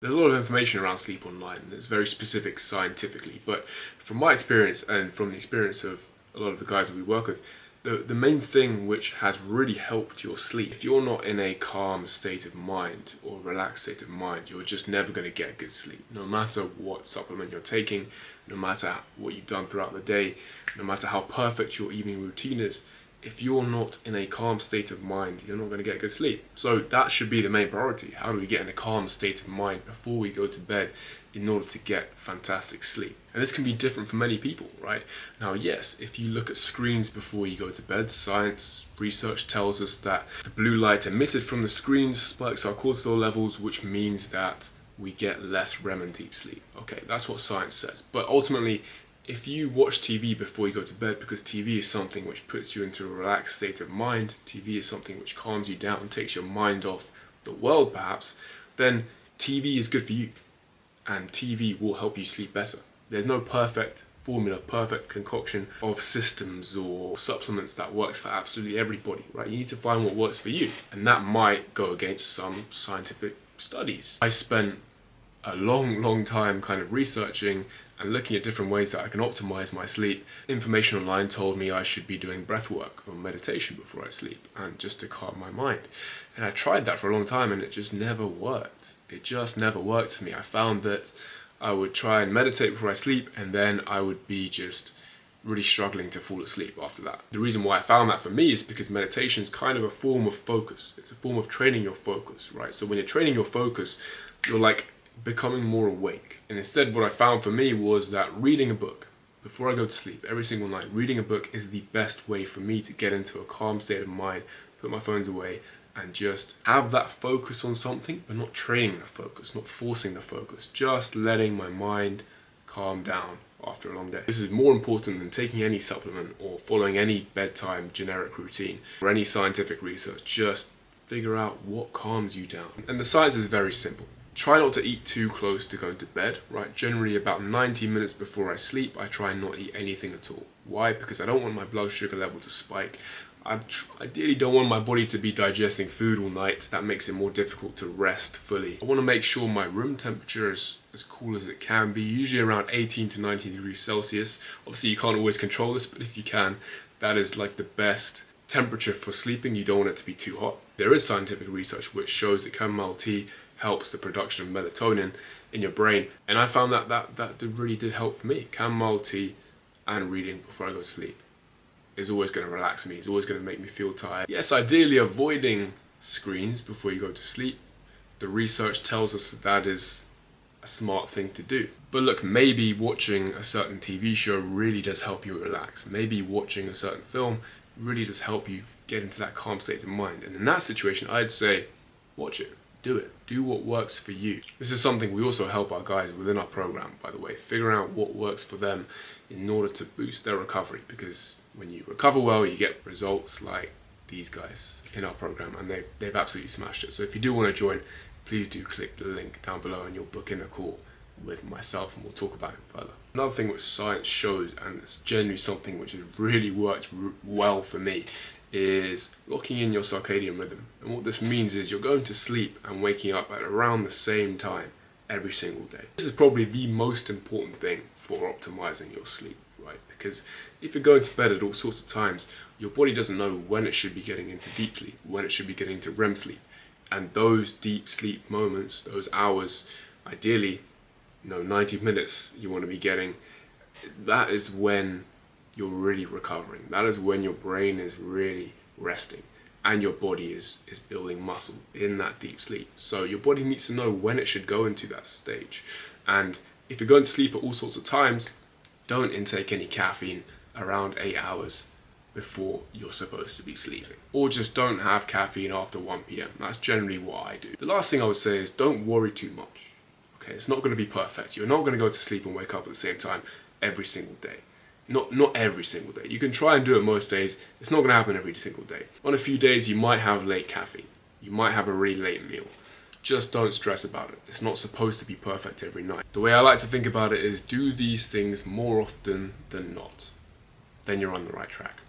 There's a lot of information around sleep online, and it's very specific scientifically. But from my experience and from the experience of a lot of the guys that we work with, the main thing which has really helped your sleep, if you're not in a calm state of mind or relaxed state of mind, you're just never going to get good sleep. No matter what supplement you're taking, no matter what you've done throughout the day, no matter how perfect your evening routine is, if you're not in a calm state of mind, you're not going to get good sleep. So that should be the main priority. How do we get in a calm state of mind before we go to bed in order to get fantastic sleep? And this can be different for many people, right? Now, yes, if you look at screens before you go to bed, science research tells us that the blue light emitted from the screens spikes our cortisol levels, which means that we get less REM and deep sleep. Okay, that's what science says. But ultimately, if you watch TV before you go to bed, because TV is something which puts you into a relaxed state of mind, TV is something which calms you down and takes your mind off the world perhaps, then TV is good for you. And TV will help you sleep better. There's no perfect formula, perfect concoction of systems or supplements that works for absolutely everybody, right? You need to find what works for you. And that might go against some scientific studies. I spent a long time kind of researching and looking at different ways that I can optimize my sleep. Information online told me I should be doing breath work or meditation before I sleep, and just to calm my mind. And I tried that for a long time and it just never worked. It just never worked for me. I found that I would try and meditate before I sleep, and then I would be just really struggling to fall asleep after that. The reason why I found that for me is because meditation is kind of a form of focus. It's a form of training your focus, right? So when you're training your focus, you're like becoming more awake. And instead what I found for me was that reading a book before I go to sleep every single night, reading a book is the best way for me to get into a calm state of mind, put my phones away and just have that focus on something, but not training the focus, not forcing the focus, just letting my mind calm down after a long day. This is more important than taking any supplement or following any bedtime generic routine or any scientific research. Just figure out what calms you down. And the science is very simple. Try not to eat too close to going to bed, right? Generally about 90 minutes before I sleep, I try and not eat anything at all. Why? Because I don't want my blood sugar level to spike. I ideally don't want my body to be digesting food all night. That makes it more difficult to rest fully. I want to make sure my room temperature is as cool as it can be, usually around 18 to 19 degrees Celsius. Obviously you can't always control this, but if you can, that is like the best temperature for sleeping. You don't want it to be too hot. There is scientific research which shows that chamomile tea helps the production of melatonin in your brain, and I found that really did help for me. Chamomile tea and reading before I go to sleep is always going to relax me, it's always going to make me feel tired. Yes, ideally avoiding screens before you go to sleep. The research tells us that is a smart thing to do. But look, maybe watching a certain TV show really does help you relax. Maybe watching a certain film really does help you get into that calm state of mind. And in that situation, I'd say, watch it. Do it. Do what works for you. This is something we also help our guys within our program, by the way, figuring out what works for them in order to boost their recovery, because when you recover well, you get results like these guys in our program, and they've absolutely smashed it. So if you do want to join, please do click the link down below and you'll book in a call with myself and we'll talk about it further. Another thing which science shows, and it's generally something which has really worked well for me, is locking in your circadian rhythm. And what this means is you're going to sleep and waking up at around the same time every single day. This is probably the most important thing for optimizing your sleep, right? Because if you're going to bed at all sorts of times, your body doesn't know when it should be getting into deep sleep, when it should be getting into REM sleep. And those deep sleep moments, those hours, ideally, 90 minutes you want to be getting, that is when you're really recovering. That is when your brain is really resting and your body is building muscle in that deep sleep. So your body needs to know when it should go into that stage. And if you're going to sleep at all sorts of times, don't intake any caffeine around 8 hours before you're supposed to be sleeping. Or just don't have caffeine after 1 p.m. That's generally what I do. The last thing I would say is don't worry too much. Okay, it's not going to be perfect. You're not going to go to sleep and wake up at the same time every single day. Not every single day. You can try and do it most days. It's not going to happen every single day. On a few days you might have late caffeine. You might have a really late meal. Just don't stress about it. It's not supposed to be perfect every night. The way I like to think about it is do these things more often than not. Then you're on the right track.